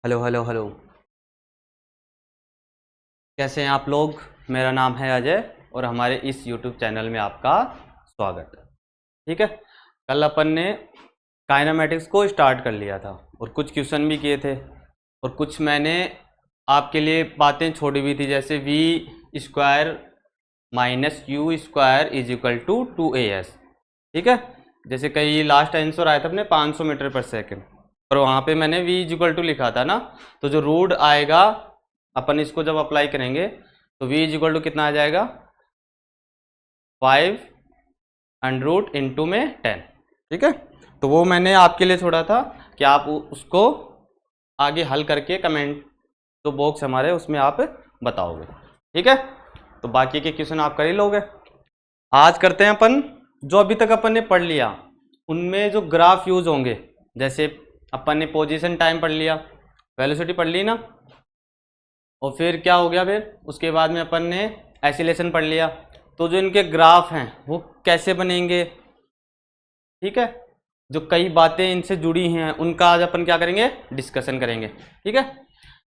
Hello hello hello. कैसे हैं आप लोग? मेरा नाम है अजय और हमारे इस YouTube चैनल में आपका स्वागत है। ठीक है, कल अपन ने काइनेमेटिक्स को स्टार्ट कर लिया था और कुछ क्वेश्चन भी किए थे और कुछ मैंने आपके लिए बातें छोड़ी हुई थी, जैसे v square minus U square is equal to 2as। ठीक है, जैसे कई लास्ट आंसर आया था अपने 500 मीटर पर सेकेंड, और वहाँ पे मैंने v इज इक्वल टू लिखा था ना, तो जो रूट आएगा अपन इसको जब अप्लाई करेंगे तो v इज इक्वल टू कितना आ जाएगा 5 अंडर रूट इंटू में 10। ठीक है, तो वो मैंने आपके लिए छोड़ा था कि आप उसको आगे हल करके कमेंट जो बॉक्स हमारे उसमें आप बताओगे। ठीक है, तो बाकी के क्वेश्चन आप कर ही लोगे। आज करते हैं अपन जो अभी तक अपन ने पढ़ लिया उनमें जो ग्राफ यूज होंगे, जैसे अपन ने पोजीशन टाइम पढ़ लिया, वेलोसिटी पढ़ ली ना, और फिर क्या हो गया, फिर उसके बाद में अपन ने एसिलेशन पढ़ लिया। तो जो इनके ग्राफ हैं वो कैसे बनेंगे, ठीक है, जो कई बातें इनसे जुड़ी हैं उनका आज अपन क्या करेंगे, डिस्कशन करेंगे। ठीक है,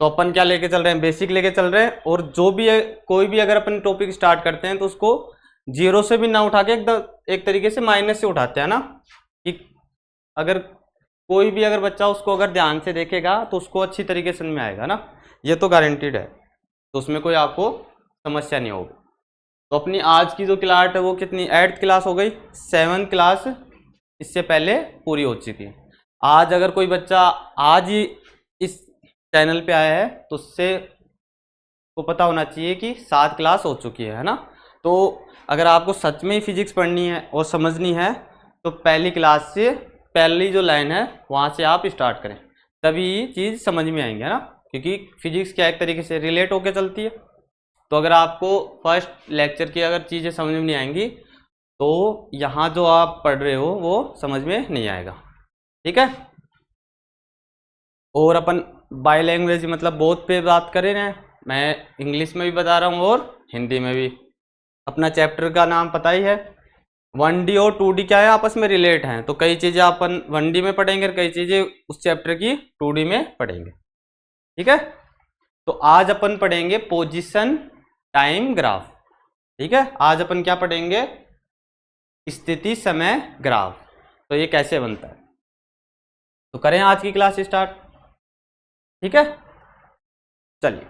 तो अपन क्या लेके चल रहे हैं, बेसिक लेके चल रहे हैं, और जो भी है कोई भी अगर अपन टॉपिक स्टार्ट करते हैं तो उसको जीरो से भी ना उठा के एक तरीके से माइनस से उठाते हैं ना, कि अगर कोई भी अगर बच्चा उसको अगर ध्यान से देखेगा तो उसको अच्छी तरीके से में आएगा ना, ये तो गारंटीड है, तो उसमें कोई आपको समस्या नहीं होगी। तो अपनी आज की जो क्लास है वो कितनी 8th क्लास हो गई, 7th क्लास इससे पहले पूरी हो चुकी है। आज अगर कोई बच्चा आज ही इस चैनल पे आया है तो उससे को पता होना चाहिए कि 7 क्लास हो चुकी है ना। तो अगर आपको सच में ही फिजिक्स पढ़नी है और समझनी है तो पहली क्लास से पहली जो लाइन है वहाँ से आप स्टार्ट करें, तभी चीज़ समझ में आएंगे ना, क्योंकि फिजिक्स क्या एक तरीके से रिलेट होकर चलती है। तो अगर आपको फर्स्ट लेक्चर की अगर चीज़ें समझ में नहीं आएंगी तो यहाँ जो आप पढ़ रहे हो वो समझ में नहीं आएगा। ठीक है, और अपन बाय लैंग्वेज मतलब बोथ पे बात करें ना, मैं इंग्लिश में भी बता रहा हूँ और हिंदी में भी। अपना चैप्टर का नाम पता ही है, 1D और 2D क्या है, आपस में रिलेट हैं, तो कई चीज़ें अपन 1D में पढ़ेंगे और कई चीज़ें उस चैप्टर की 2D में पढ़ेंगे। ठीक है, तो आज अपन पढ़ेंगे पोजीशन टाइम ग्राफ। ठीक है, आज अपन क्या पढ़ेंगे, स्थिति समय ग्राफ। तो ये कैसे बनता है, तो करें आज की क्लास स्टार्ट। ठीक है, चलिए।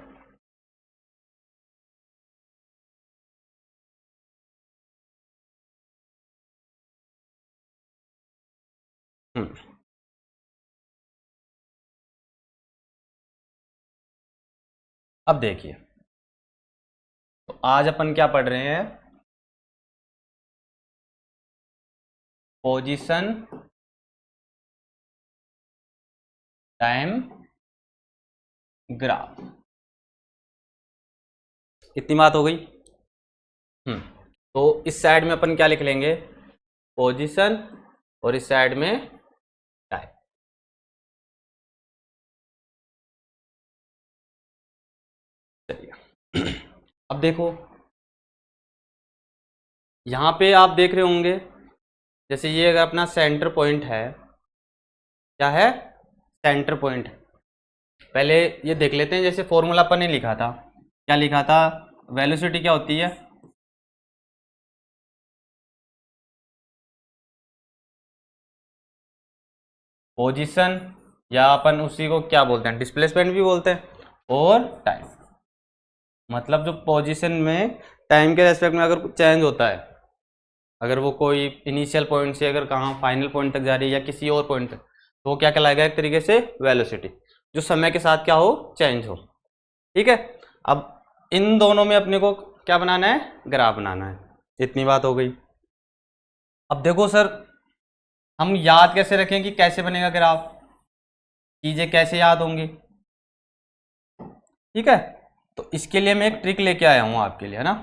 अब देखिए, तो आज अपन क्या पढ़ रहे हैं, पोजीशन टाइम ग्राफ। इतनी बात हो गई। तो इस साइड में अपन क्या लिख लेंगे, पोजीशन, और इस साइड में टाइम। चलिए अब देखो, यहाँ पे आप देख रहे होंगे जैसे ये अगर अपना सेंटर पॉइंट है, क्या है, सेंटर पॉइंट। पहले ये देख लेते हैं, जैसे फॉर्मूला अपन ने लिखा था, क्या लिखा था, वेलोसिटी क्या होती है, पोजीशन, या अपन उसी को क्या बोलते हैं, डिस्प्लेसमेंट भी बोलते हैं, और टाइम। मतलब जो पोजीशन में टाइम के रेस्पेक्ट में अगर चेंज होता है, अगर वो कोई इनिशियल पॉइंट से अगर कहाँ फाइनल पॉइंट तक जा रही है या किसी और पॉइंट तक, तो वो क्या कहलाएगा, एक तरीके से वेलोसिटी, जो समय के साथ क्या हो, चेंज हो। ठीक है, अब इन दोनों में अपने को क्या बनाना है, ग्राफ बनाना है। इतनी बात हो गई। अब देखो सर, हम याद कैसे रखें कि कैसे बनेगा ग्राफ, चीजें कैसे याद होंगी। ठीक है, तो इसके लिए मैं एक ट्रिक लेके आया हूं आपके लिए, है ना,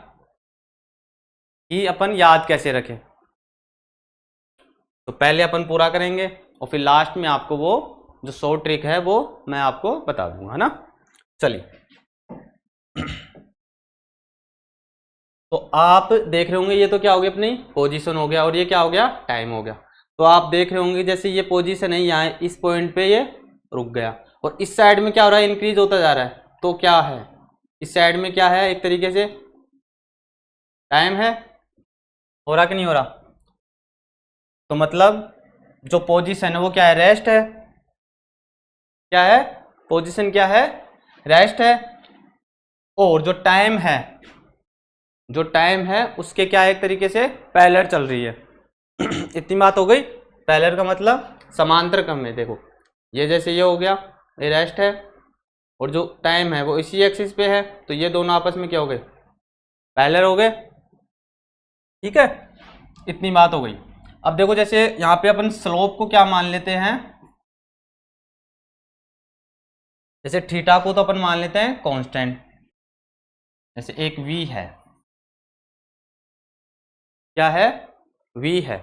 कि अपन याद कैसे रखें। तो पहले अपन पूरा करेंगे और फिर लास्ट में आपको वो जो शॉर्ट ट्रिक है वो मैं आपको बता दूंगा, है ना। चलिए, तो आप देख रहे होंगे ये तो क्या हो गया, अपनी पोजीशन हो गया, और ये क्या हो गया, टाइम हो गया। तो आप देख रहे होंगे जैसे ये पोजीशन है, यहाँ इस पॉइंट पे ये रुक गया, और इस साइड में क्या हो रहा है, इंक्रीज होता जा रहा है। तो क्या है, इस साइड में क्या है, एक तरीके से टाइम है, हो रहा कि नहीं हो रहा। तो मतलब जो पोजीशन है वो क्या है, रेस्ट है। क्या है, पोजीशन क्या है, रेस्ट है। और जो टाइम है, जो टाइम है उसके क्या है, एक तरीके से पैरेलल चल रही है। इतनी बात हो गई। पैरेलल का मतलब समांतर क्रम में। देखो ये जैसे ये हो गया, ये रेस्ट है, और जो टाइम है वो इसी एक्सिस पे है, तो ये दोनों आपस में क्या हो गए, पैरेलल हो गए। ठीक है, इतनी बात हो गई। अब देखो जैसे यहाँ पे अपन स्लोप को क्या मान लेते हैं, जैसे थीटा को तो अपन मान लेते हैं कांस्टेंट। जैसे एक v है, क्या है, v है,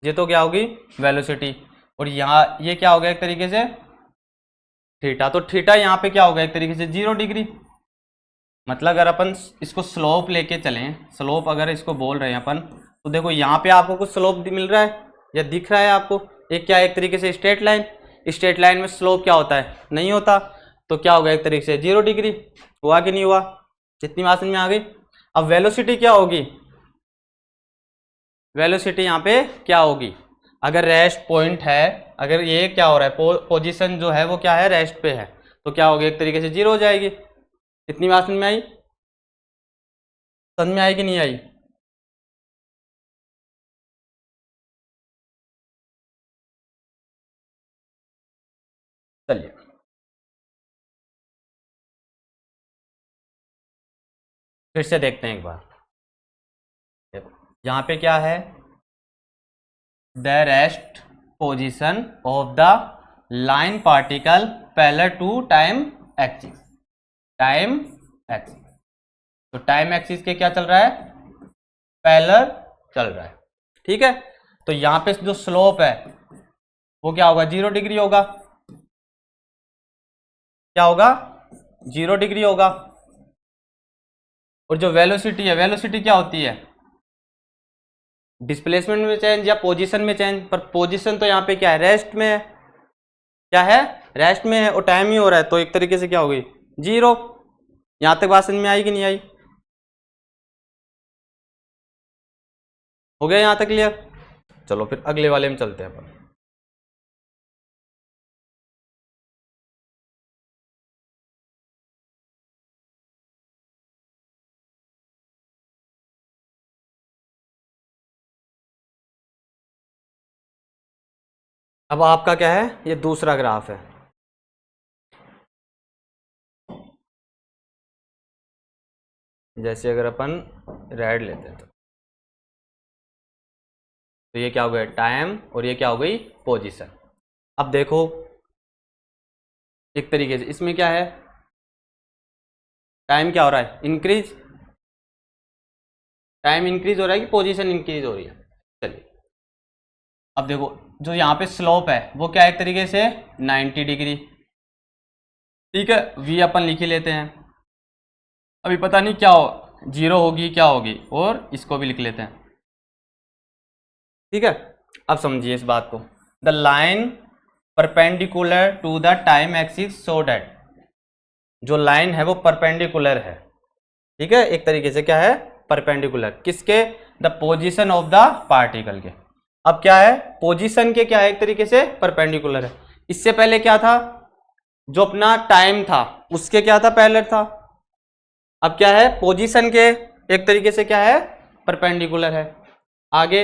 ये तो क्या होगी वेलोसिटी, और यहाँ ये क्या हो गया एक तरीके से थीटा। तो थीटा यहाँ पे क्या होगा, एक तरीके से 0 डिग्री। मतलब अगर अपन इसको स्लोप लेके चलें, स्लोप अगर इसको बोल रहे हैं अपन, तो देखो यहाँ पे आपको कुछ स्लोप मिल रहा है या दिख रहा है आपको, एक क्या है, एक तरीके से स्ट्रेट लाइन। स्ट्रेट लाइन में स्लोप क्या होता है, नहीं होता। तो क्या होगा, एक तरीके से 0 डिग्री। हुआ कि नहीं हुआ, जितनी बात समझ में आ गई। अब वेलोसिटी क्या होगी, वेलोसिटी यहाँ पे क्या होगी, अगर रेस्ट पॉइंट है, अगर ये क्या हो रहा है, पोजीशन जो है वो क्या है, रेस्ट पे है, तो क्या होगी, एक तरीके से 0 हो जाएगी। इतनी बात समझ में आई, समझ में आई कि नहीं आई। चलिए फिर से देखते हैं एक बार। देखो यहाँ पे क्या है, the rest position of the line particle parallel to time axis. Time axis, तो टाइम एक्सिस के क्या चल रहा है, पैरेलल चल रहा है। ठीक है, तो यहाँ पे जो स्लोप है वो क्या होगा, 0 डिग्री होगा। क्या होगा, 0 डिग्री होगा। और जो वेलोसिटी है, वेलोसिटी क्या होती है, डिस्प्लेसमेंट में चेंज या पोजीशन में चेंज। पर पोजीशन तो यहाँ पे क्या है, रेस्ट में है। क्या है, रेस्ट में है, और टाइम ही हो रहा है, तो एक तरीके से क्या हो गई, 0। यहाँ तक बात समझ में आई कि नहीं आई, हो गया यहाँ तक क्लियर। चलो फिर अगले वाले में चलते हैं अपन। अब आपका क्या है, ये दूसरा ग्राफ है। जैसे अगर अपन रेड लेते हैं तो ये क्या हो गया, टाइम, और ये क्या हो गई, पोजीशन। अब देखो एक तरीके से इसमें क्या है, टाइम क्या हो रहा है, इंक्रीज। टाइम इंक्रीज हो रहा है कि पोजीशन इंक्रीज हो रही है। चलिए अब देखो जो यहाँ पे स्लोप है वो क्या है, एक तरीके से 90 डिग्री। ठीक है, v अपन लिख ही लेते हैं। अभी पता नहीं क्या हो, 0 होगी क्या होगी, और इसको भी लिख लेते हैं। ठीक है, अब समझिए इस बात को। The line perpendicular to the time axis so that, जो लाइन है वो परपेंडिकुलर है। ठीक है, एक तरीके से क्या है, परपेंडिकुलर किसके, the position of the particle के। अब क्या है, पोजीशन के क्या है, एक तरीके से परपेंडिकुलर है। इससे पहले क्या था, जो अपना टाइम था उसके क्या था, पैरेलल था। अब क्या है, पोजीशन के एक तरीके से क्या है, परपेंडिकुलर है। आगे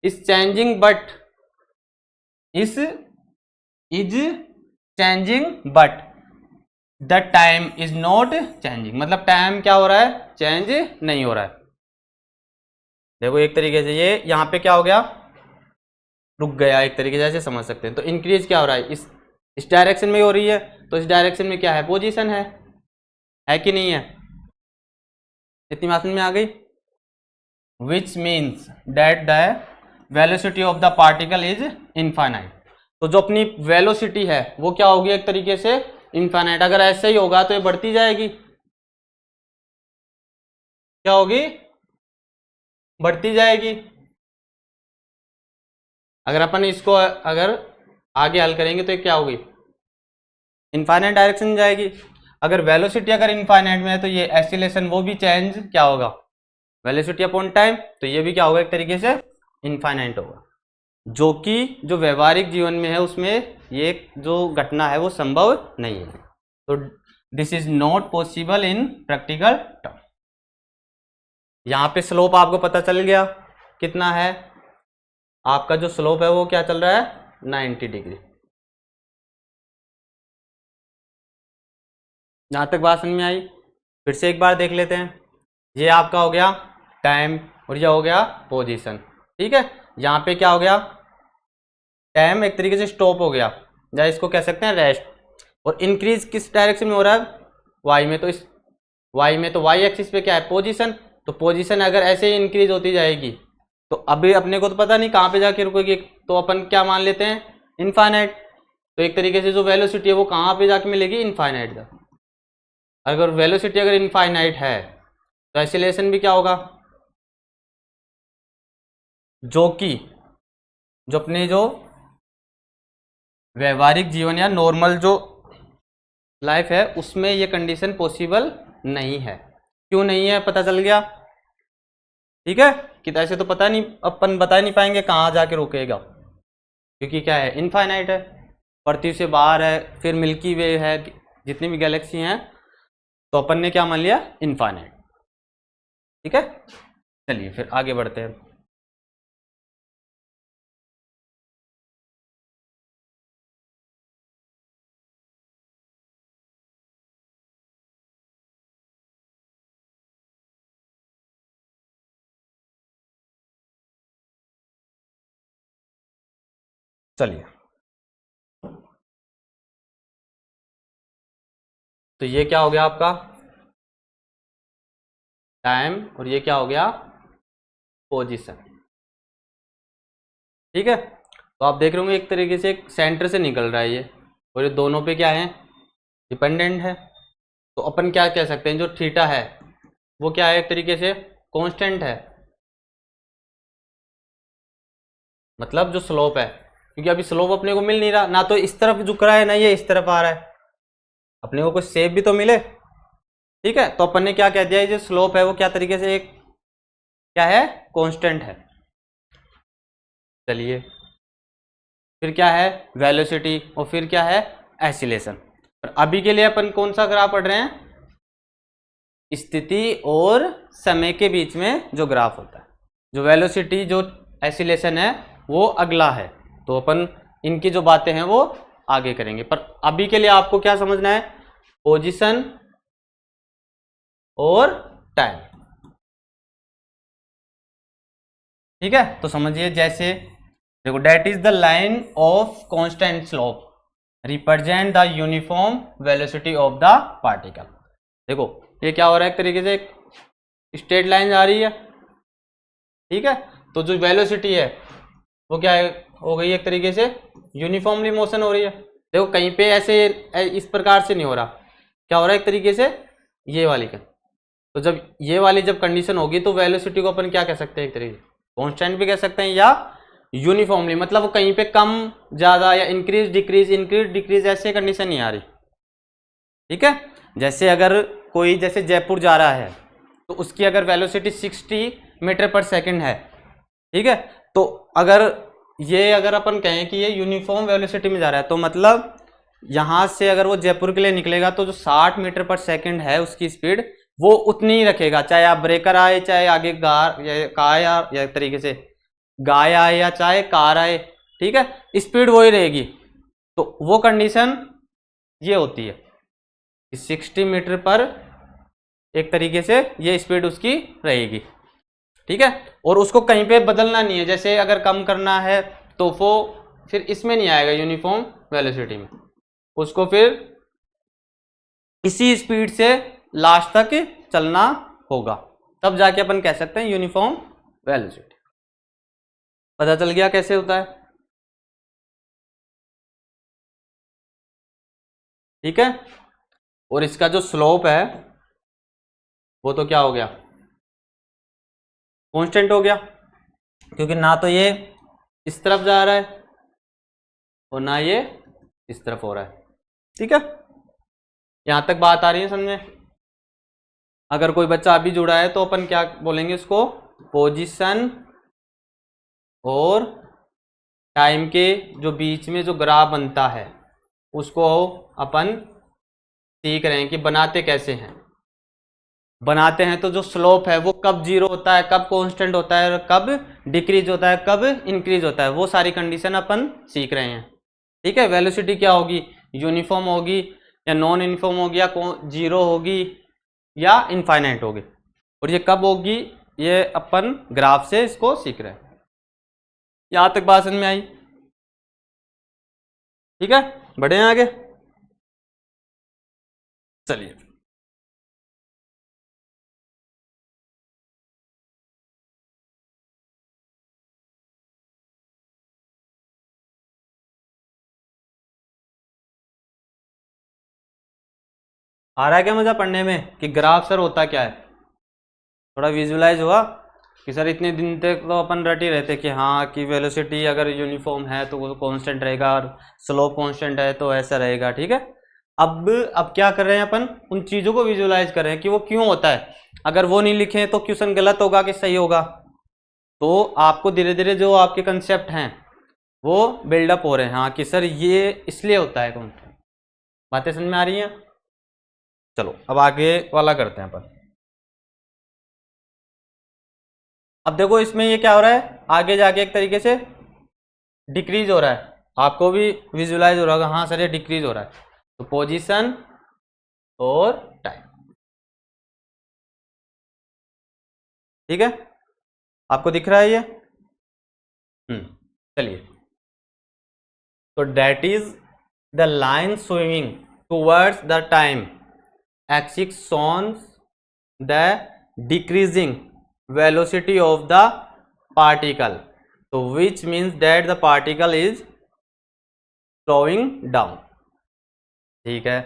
इस चेंजिंग बट, इस is changing but the time is not changing, मतलब टाइम क्या हो रहा है, चेंज नहीं हो रहा है। देखो एक तरीके से ये यहाँ पे क्या हो गया, रुक गया, एक तरीके से ऐसे समझ सकते हैं। तो इंक्रीज क्या हो रहा है, इस डायरेक्शन में हो रही है, तो इस डायरेक्शन में क्या है, पोजीशन है कि नहीं है। इतनी बात में आ गई। Which means that the velocity of the particle is infinite. तो जो अपनी वेलोसिटी है वो क्या होगी, एक तरीके से इनफाइनाइट। अगर ऐसे ही होगा तो ये बढ़ती जाएगी, क्या होगी, बढ़ती जाएगी। अगर अपन इसको अगर आगे हल करेंगे तो ये क्या होगी, इनफाइनाइट डायरेक्शन में जाएगी। अगर वेलोसिटी अगर इनफाइनाइट में है तो ये एक्सीलरेशन वो भी चेंज क्या होगा, वेलोसिटी अपॉन टाइम, तो ये भी क्या होगा, एक तरीके से इनफाइनाइट होगा, जो कि जो व्यवहारिक जीवन में है उसमें ये जो घटना है वो संभव नहीं है। तो this is not possible in practical term. यहाँ पे स्लोप आपको पता चल गया कितना है, आपका जो स्लोप है वो क्या चल रहा है 90 डिग्री। यहाँ तक बात समझ में आई? फिर से एक बार देख लेते हैं। ये आपका हो गया टाइम और ये हो गया पोजीशन, ठीक है। यहाँ पे क्या हो गया, टाइम एक तरीके से स्टॉप हो गया, या इसको कह सकते हैं रेस्ट। और इंक्रीज किस डायरेक्शन में हो रहा है, वाई में। तो इस वाई में तो वाई एक्सिस पे क्या है, पोजीशन। तो पोजीशन अगर ऐसे ही इंक्रीज होती जाएगी तो अभी अपने को तो पता नहीं कहाँ पे जाके रुकेगी, तो अपन क्या मान लेते हैं, इनफाइनाइट। तो एक तरीके से जो वेलोसिटी है वो कहाँ पे जाके मिलेगी, इनफाइनाइट का। अगर वेलोसिटी अगर इनफाइनाइट है तो एक्सीलरेशन भी क्या होगा, जो कि जो अपने जो व्यवहारिक जीवन या नॉर्मल जो लाइफ है उसमें ये कंडीशन पॉसिबल नहीं है। क्यों नहीं है पता चल गया, ठीक है। कि ऐसे तो पता नहीं, अपन बता नहीं पाएंगे कहाँ जाके रुकेगा, क्योंकि क्या है, इनफाइनाइट है, पृथ्वी से बाहर है, फिर मिल्की वे है, जितनी भी गैलेक्सी हैं, तो अपन ने क्या मान लिया, इनफाइनाइट, ठीक है। चलिए फिर आगे बढ़ते हैं। चलिए, तो ये क्या हो गया आपका टाइम और ये क्या हो गया पोजीशन, ठीक है। तो आप देख रहे होंगे एक तरीके से एक सेंटर से निकल रहा है ये, और ये दोनों पे क्या है, डिपेंडेंट है। तो अपन क्या कह सकते हैं, जो थीटा है वो क्या है, एक तरीके से कांस्टेंट है, मतलब जो स्लोप है, क्योंकि अभी स्लोप अपने को मिल नहीं रहा, ना तो इस तरफ झुक रहा है ना ये इस तरफ आ रहा है, अपने को कुछ शेप भी तो मिले, ठीक है। तो अपन ने क्या कह दिया, ये जो स्लोप है वो क्या तरीके से एक क्या है, कांस्टेंट है। चलिए, फिर क्या है वेलोसिटी, और फिर क्या है एक्सीलरेशन। और अभी के लिए अपन कौन सा ग्राफ पढ़ रहे हैं, स्थिति और समय के बीच में जो ग्राफ होता है। जो वेलोसिटी जो एक्सीलरेशन है वो अगला है, तो अपन इनकी जो बातें हैं वो आगे करेंगे। पर अभी के लिए आपको क्या समझना है, पोजीशन और टाइम, ठीक है। तो समझिए, जैसे देखो, that is the line of constant slope represent the uniform velocity of the particle. देखो ये क्या हो रहा है, एक तरीके से एक स्ट्रेट लाइन जा रही है, ठीक है। तो जो वेलोसिटी है वो क्या है, हो गई एक तरीके से यूनिफॉर्मली मोशन हो रही है। देखो कहीं पे ऐसे इस प्रकार से नहीं हो रहा, क्या हो रहा है एक तरीके से ये वाली का। तो जब ये वाली जब कंडीशन होगी तो वेलोसिटी को अपन क्या कह सकते हैं, एक तरीके कांस्टेंट भी कह सकते हैं या यूनिफॉर्मली, मतलब वो कहीं पे कम ज्यादा या इंक्रीज डिक्रीज ऐसे कंडीशन नहीं आ रही, ठीक है। जैसे अगर कोई जैसे जयपुर जा रहा है तो उसकी अगर वेलोसिटी 60 मीटर पर सेकंड है, ठीक है। तो अगर अपन कहें कि ये यूनिफॉर्म वेलोसिटी में जा रहा है, तो मतलब यहां से अगर वो जयपुर के लिए निकलेगा तो जो 60 मीटर पर सेकंड है उसकी स्पीड वो उतनी ही रखेगा, चाहे आप ब्रेकर आए, चाहे आगे कार या एक तरीके से गाय आए या चाहे कार आए, ठीक है, स्पीड वही रहेगी। तो वो कंडीशन ये होती है कि 60 मीटर पर एक तरीके से ये स्पीड उसकी रहेगी, ठीक है। और उसको कहीं पे बदलना नहीं है, जैसे अगर कम करना है तो वो फिर इसमें नहीं आएगा यूनिफॉर्म वेलोसिटी में, उसको फिर इसी स्पीड से लास्ट तक चलना होगा, तब जाके अपन कह सकते हैं यूनिफॉर्म वेलोसिटी। पता चल गया कैसे होता है, ठीक है। और इसका जो स्लोप है वो तो क्या हो गया, कांस्टेंट हो गया, क्योंकि ना तो ये इस तरफ जा रहा है और ना ये इस तरफ हो रहा है, ठीक है। यहाँ तक बात आ रही है समझ में? अगर कोई बच्चा अभी जुड़ा है तो अपन क्या बोलेंगे उसको, पोजीशन और टाइम के जो बीच में जो ग्राफ बनता है उसको अपन सीख रहे हैं कि बनाते कैसे हैं। बनाते हैं तो जो स्लोप है वो कब जीरो होता है, कब कांस्टेंट होता है, कब डिक्रीज होता है, कब इंक्रीज होता है, वो सारी कंडीशन अपन सीख रहे हैं। ठीक है, वेलोसिटी क्या होगी, यूनिफॉर्म होगी या नॉन यूनिफॉर्म होगी, या जीरो होगी या इनफाइनाइट होगी, और ये कब होगी ये अपन ग्राफ से इसको सीख रहे हैं। यहां तक बात समझ में आई? ठीक है, बढ़े हैं आगे, चलिए। आ रहा है क्या मजा पढ़ने में कि ग्राफ सर होता क्या है? थोड़ा विजुलाइज हुआ कि सर इतने दिन तक तो अपन रट ही रहते कि हाँ कि वेलोसिटी अगर यूनिफॉर्म है तो वो कांस्टेंट रहेगा और स्लोप कांस्टेंट है तो ऐसा रहेगा। ठीक है, अब क्या कर रहे हैं अपन, उन चीज़ों को विजुलाइज कर रहे हैं कि वो क्यों होता है। अगर वो नहीं लिखे तो क्वेश्चन गलत होगा कि सही होगा। तो आपको धीरे धीरे जो आपके कंसेप्ट हैं वो बिल्डअप हो रहे हैं, हाँ कि सर ये इसलिए होता है। कौन बातें समझ में आ रही हैं? चलो अब आगे वाला करते हैं अपन। अब देखो इसमें ये क्या हो रहा है, आगे जाके एक तरीके से डिक्रीज हो रहा है, आपको भी विजुलाइज हो रहा होगा, हाँ सर ये डिक्रीज हो रहा है। तो पोजीशन और टाइम, ठीक है, आपको दिख रहा है ये? चलिए, तो that is the line swimming towards the time axis shows the decreasing velocity of the particle, so which means that the particle is slowing down। ठीक है,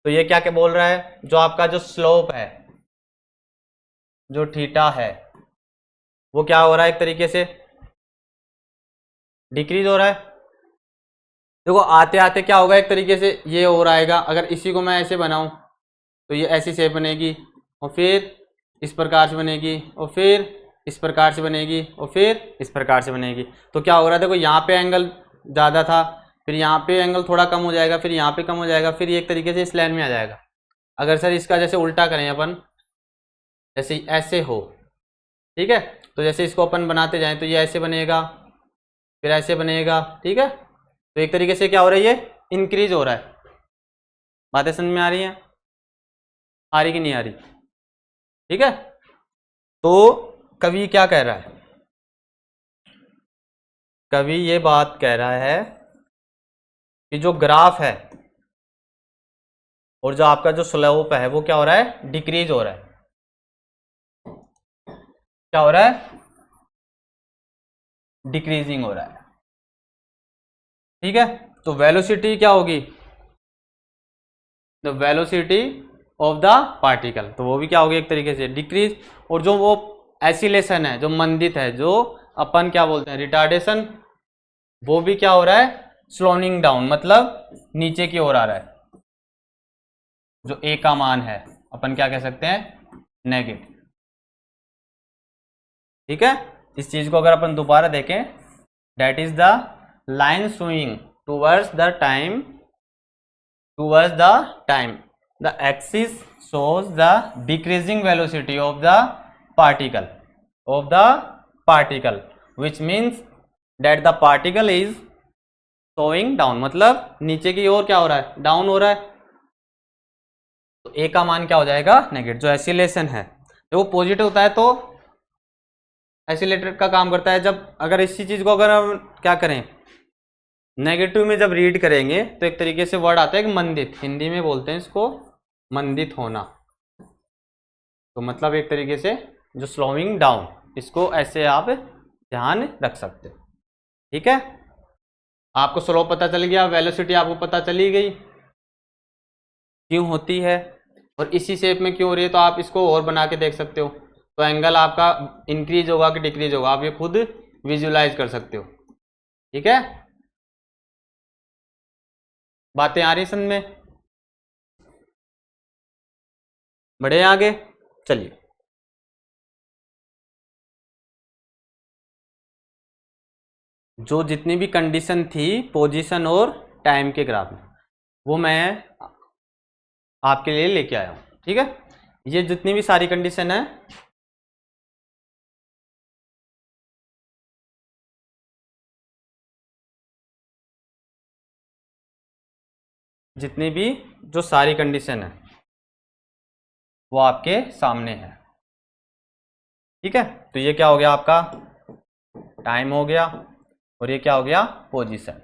तो ये क्या क्या बोल रहा है, जो आपका जो स्लोप है, जो थीटा है, वो क्या हो रहा है, एक तरीके से डिक्रीज हो रहा है। देखो आते आते क्या होगा, एक तरीके से ये हो रहा है। अगर इसी को मैं ऐसे बनाऊं तो ये ऐसी शेप बनेगी, और फिर इस प्रकार से बनेगी, और फिर इस प्रकार से बनेगी, और फिर इस प्रकार से बनेगी। तो क्या हो रहा है, देखो यहाँ पे एंगल ज़्यादा था, फिर यहाँ पे एंगल थोड़ा कम हो जाएगा, फिर यहाँ पे कम हो जाएगा, फिर ये एक तरीके से इस लाइन में आ जाएगा। अगर सर इसका जैसे उल्टा करें अपन, जैसे ऐसे हो, ठीक है, तो जैसे इसको अपन बनाते जाएं तो ये ऐसे बनेगा, फिर ऐसे बनेगा। ठीक है, तो एक तरीके से क्या हो रहा है, ये इंक्रीज हो रहा है। बातें समझ में आ रही हैं? आ रही कि नहीं आ रही? ठीक है, तो कवि क्या कह रहा है, कवि ये बात कह रहा है कि जो ग्राफ है और जो आपका जो स्लोप है वो क्या हो रहा है, डिक्रीज हो रहा है। क्या हो रहा है, डिक्रीजिंग हो रहा है। ठीक है, तो वेलोसिटी क्या होगी, the velocity of the particle, तो वो भी क्या होगी, एक तरीके से डिक्रीज। और जो वो एसिलेशन है, जो मंदित है, जो अपन क्या बोलते हैं रिटार्डेशन, वो भी क्या हो रहा है, स्लोइंग डाउन, मतलब नीचे की ओर आ रहा है। जो ए का मान है अपन क्या कह सकते हैं, नेगेटिव। ठीक है, इस चीज को अगर अपन दोबारा देखें, that is the line swing towards the time, the axis shows the decreasing velocity of the particle, which means that the particle is slowing down, मतलब नीचे की ओर क्या हो रहा है, डाउन हो रहा है। तो ए का मान क्या हो जाएगा, नेगेटिव। जो एसिलेशन है जो वो पॉजिटिव होता है तो एसिलेटर का काम करता है। जब अगर इसी चीज को अगर हम क्या करें, नेगेटिव में जब रीड करेंगे तो एक तरीके से वर्ड आता है कि मंदित, हिंदी में बोलते हैं इसको मंदित होना। तो मतलब एक तरीके से जो स्लोइंग डाउन, इसको ऐसे आप ध्यान रख सकते हो। ठीक है, आपको स्लो पता चल गया, वेलोसिटी आपको पता चली गई क्यों होती है और इसी शेप में क्यों हो रही है। तो आप इसको और बना के देख सकते हो, तो एंगल आपका इंक्रीज होगा कि डिक्रीज होगा, आप ये खुद विजुलाइज कर सकते हो। ठीक है, बातें आ रही समझ में? बढ़े आगे, चलिए। जो जितनी भी कंडीशन थी पोजीशन और टाइम के ग्राफ में, वो मैं आपके लिए लेके आया हूँ, ठीक है। ये जितनी भी सारी कंडीशन है, जितनी भी जो सारी कंडीशन है वो आपके सामने है, ठीक है। तो ये क्या हो गया आपका, टाइम हो गया, और ये क्या हो गया, पोजीशन।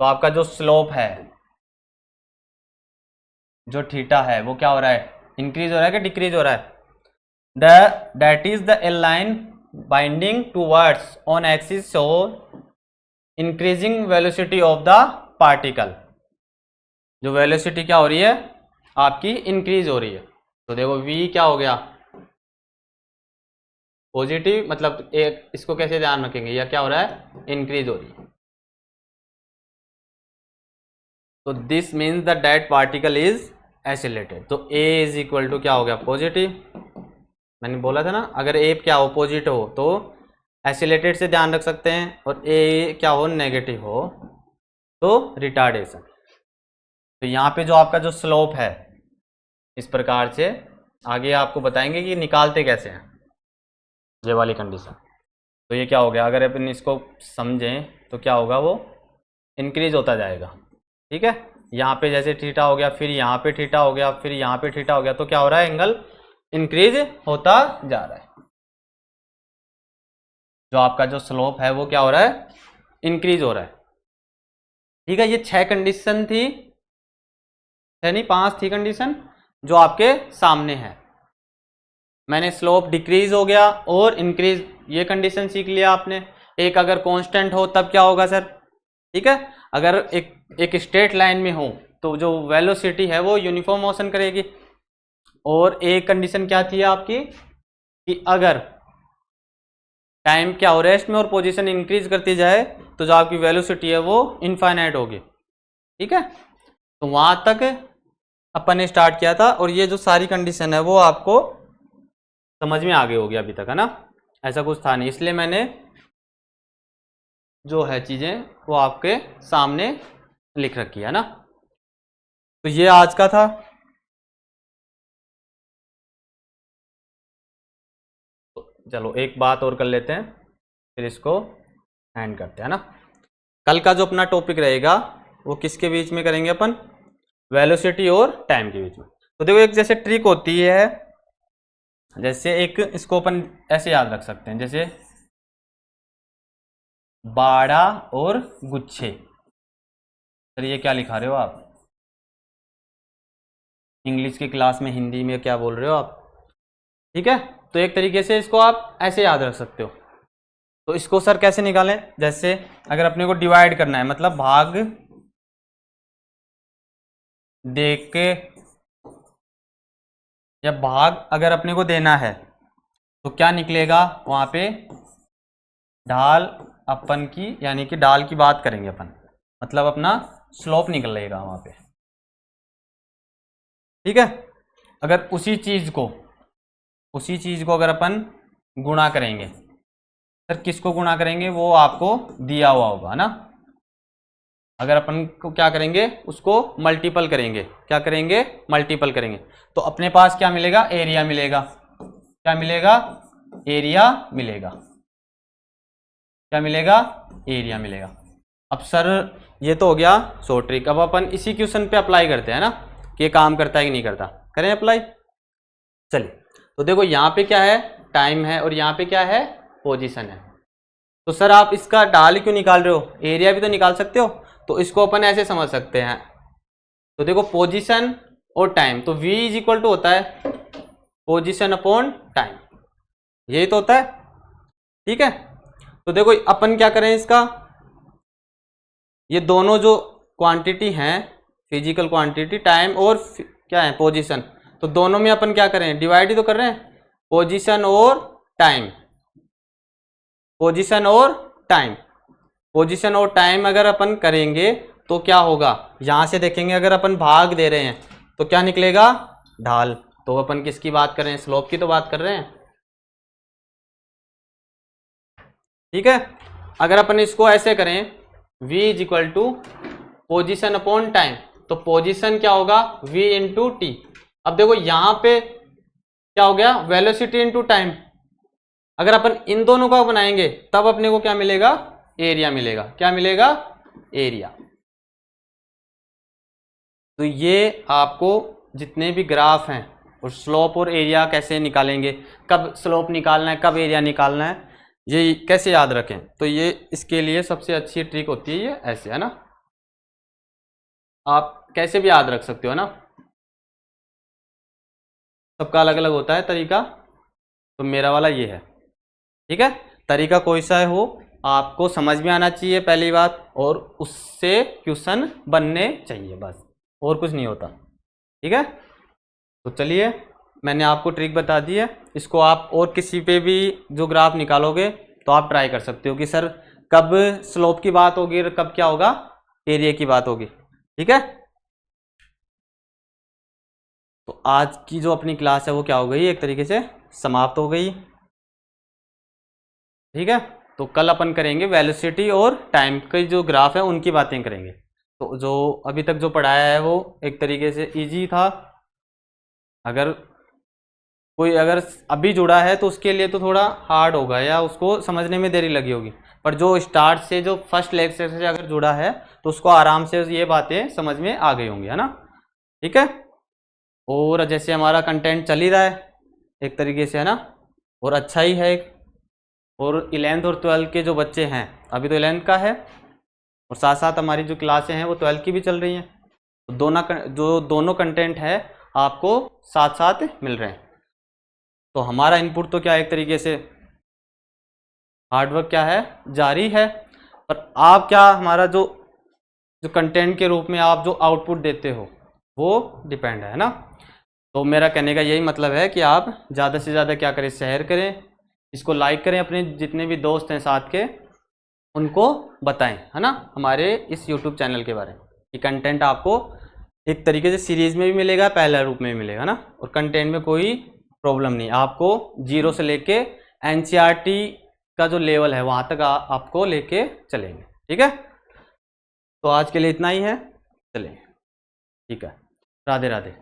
तो आपका जो स्लोप है, जो थीटा है, वो क्या हो रहा है, इंक्रीज हो रहा है कि डिक्रीज हो रहा है। That is the L line binding towards on axis show increasing velocity of the particle. जो वेलोसिटी क्या हो रही है आपकी, इंक्रीज हो रही है। तो देखो v क्या हो गया, पॉजिटिव, मतलब एक इसको कैसे ध्यान रखेंगे, यह क्या हो रहा है, इंक्रीज हो रही है। तो this means the that particle is acylated. तो a इज इक्वल टू क्या हो गया, पॉजिटिव। मैंने बोला था ना, अगर a क्या हो, पॉजिटिव हो, तो एसिलेटेड से ध्यान रख सकते हैं, और a क्या हो, नेगेटिव हो, तो रिटार्डेशन। तो यहाँ पे जो आपका जो स्लोप है, इस प्रकार से आगे आपको बताएंगे कि निकालते कैसे हैं ये वाली कंडीशन। तो ये क्या हो गया, अगर अपन इसको समझें तो क्या होगा, वो इंक्रीज होता जाएगा, ठीक है। यहाँ पे जैसे थीटा हो गया, फिर यहाँ पे थीटा हो गया, फिर यहाँ पे थीटा हो गया, तो क्या हो रहा है, एंगल इंक्रीज होता जा रहा है। जो आपका जो स्लोप है वो क्या हो रहा है, इंक्रीज हो रहा है, ठीक है। ये 6 कंडीशन थी, 6 नहीं 5 थी कंडीशन जो आपके सामने है। मैंने स्लोप डिक्रीज हो गया और इंक्रीज, ये कंडीशन सीख लिया आपने। एक अगर कांस्टेंट हो तब क्या होगा सर, ठीक है। अगर एक स्ट्रेट लाइन में हो तो जो वेलोसिटी है वो यूनिफॉर्म मोशन करेगी। और एक कंडीशन क्या थी आपकी, कि अगर टाइम क्या हो, रेस्ट में, और पोजीशन इंक्रीज करती जाए, तो जो आपकी वेलोसिटी है वो इनफाइनाइट होगी, ठीक है। तो वहां तक अपन ने स्टार्ट किया था, और ये जो सारी कंडीशन है वो आपको समझ में आ गई होगी अभी तक, है ना। ऐसा कुछ था नहीं, इसलिए मैंने जो है चीजें वो आपके सामने लिख रखी है ना। तो ये आज का था। चलो एक बात और कर लेते हैं, फिर इसको एंड करते हैं ना। कल का जो अपना टॉपिक रहेगा वो किसके बीच में करेंगे अपन, वेलोसिटी और टाइम के बीच में। तो देखो एक जैसे ट्रिक होती है, जैसे एक इसको अपन ऐसे याद रख सकते हैं, जैसे बाड़ा और गुच्छे। सर ये क्या लिखा रहे हो आप, इंग्लिश की क्लास में हिंदी में क्या बोल रहे हो आप, ठीक है। तो एक तरीके से इसको आप ऐसे याद रख सकते हो। तो इसको सर कैसे निकालें, जैसे अगर अपने को डिवाइड करना है, मतलब भाग देख के, या भाग अगर अपने को देना है, तो क्या निकलेगा वहां पे, ढाल अपन की, यानी कि ढाल की बात करेंगे अपन, मतलब अपना स्लोप निकलेगा वहां पे, ठीक है। अगर उसी चीज को अगर अपन गुणा करेंगे, सर किसको गुणा करेंगे, वो आपको दिया हुआ होगा ना। अगर अपन को क्या करेंगे, उसको मल्टीपल करेंगे, क्या करेंगे, मल्टीपल करेंगे, तो अपने पास क्या मिलेगा, एरिया मिलेगा। क्या मिलेगा, एरिया मिलेगा। क्या मिलेगा, एरिया मिलेगा। अब सर ये तो हो गया शॉर्ट ट्रिक। अब अपन इसी क्वेश्चन पे अप्लाई करते हैं ना, कि ये काम करता है कि नहीं करता, करें अप्लाई। चलिए तो देखो यहाँ पे क्या है, टाइम है, और यहाँ पे क्या है, पोजीशन है। तो सर आप इसका ढाल क्यों निकाल रहे हो, एरिया भी तो निकाल सकते हो। तो इसको अपन ऐसे समझ सकते हैं, तो देखो पोजीशन और टाइम, तो v इज इक्वल टू होता है पोजीशन अपॉन टाइम, यही तो होता है, ठीक है। तो देखो अपन क्या करें, इसका ये दोनों जो क्वांटिटी हैं, फिजिकल क्वांटिटी, टाइम और क्या है, पोजीशन, तो दोनों में अपन क्या करें, डिवाइड ही तो कर रहे हैं, पोजीशन और टाइम, पोजीशन और टाइम। पोजीशन और टाइम अगर अपन करेंगे तो क्या होगा, यहाँ से देखेंगे अगर अपन भाग दे रहे हैं तो क्या निकलेगा, ढाल। तो अपन किसकी बात कर रहे हैं, स्लोप की तो बात कर रहे हैं, ठीक है। अगर अपन इसको ऐसे करें v is equal to position upon time, तो पोजिशन क्या होगा v इंटू टी। अब देखो यहाँ पे क्या हो गया, वेलोसिटी इंटू टाइम। अगर अपन इन दोनों का बनाएंगे तब अपने को क्या मिलेगा, एरिया मिलेगा। क्या मिलेगा, एरिया। तो ये आपको जितने भी ग्राफ हैं और स्लोप और एरिया कैसे निकालेंगे, कब स्लोप निकालना है कब एरिया निकालना है, ये कैसे याद रखें, तो ये इसके लिए सबसे अच्छी ट्रिक होती है ये ऐसे, है ना। आप कैसे भी याद रख सकते हो ना, सबका अलग अलग होता है तरीका, तो मेरा वाला ये है, ठीक है। तरीका कोई सा हो आपको समझ में आना चाहिए पहली बात, और उससे क्वेश्चन बनने चाहिए, बस और कुछ नहीं होता, ठीक है। तो चलिए मैंने आपको ट्रिक बता दी है, इसको आप और किसी पे भी जो ग्राफ निकालोगे तो आप ट्राई कर सकते हो कि सर कब स्लोप की बात होगी और कब क्या होगा, एरिया की बात होगी, ठीक है। तो आज की जो अपनी क्लास है वो क्या हो गई, एक तरीके से समाप्त हो गई, ठीक है। तो कल अपन करेंगे वेलोसिटी और टाइम के जो ग्राफ है उनकी बातें करेंगे। तो जो अभी तक जो पढ़ाया है वो एक तरीके से इजी था, अगर कोई अगर अभी जुड़ा है तो उसके लिए तो थोड़ा हार्ड होगा या उसको समझने में देरी लगी होगी, पर जो स्टार्ट से जो फर्स्ट लेक्चर से अगर जुड़ा है तो उसको आराम से ये बातें समझ में आ गई होंगी, है ना, ठीक है। और जैसे हमारा कंटेंट चल ही रहा है एक तरीके से, है ना, और अच्छा ही है। और 11th और 12th के जो बच्चे हैं, अभी तो 11th का है और साथ साथ हमारी जो क्लासें हैं वो 12th की भी चल रही हैं, तो दोनों कंटेंट है आपको साथ साथ मिल रहे हैं। तो हमारा इनपुट तो क्या है, एक तरीके से हार्डवर्क क्या है, जारी है, पर आप क्या हमारा जो जो कंटेंट के रूप में आप जो आउटपुट देते हो वो डिपेंड है ना। तो मेरा कहने का यही मतलब है कि आप ज़्यादा से ज़्यादा क्या करें, शेयर करें, इसको लाइक करें, अपने जितने भी दोस्त हैं साथ के उनको बताएं, है ना, हमारे इस YouTube चैनल के बारे में कि कंटेंट आपको एक तरीके से सीरीज़ में भी मिलेगा, पहला रूप में भी मिलेगा ना, और कंटेंट में कोई प्रॉब्लम नहीं, आपको 0 से लेके NCERT का जो लेवल है वहाँ तक आपको लेके चलेंगे, ठीक है। तो आज के लिए इतना ही है, चलें, ठीक है, राधे राधे।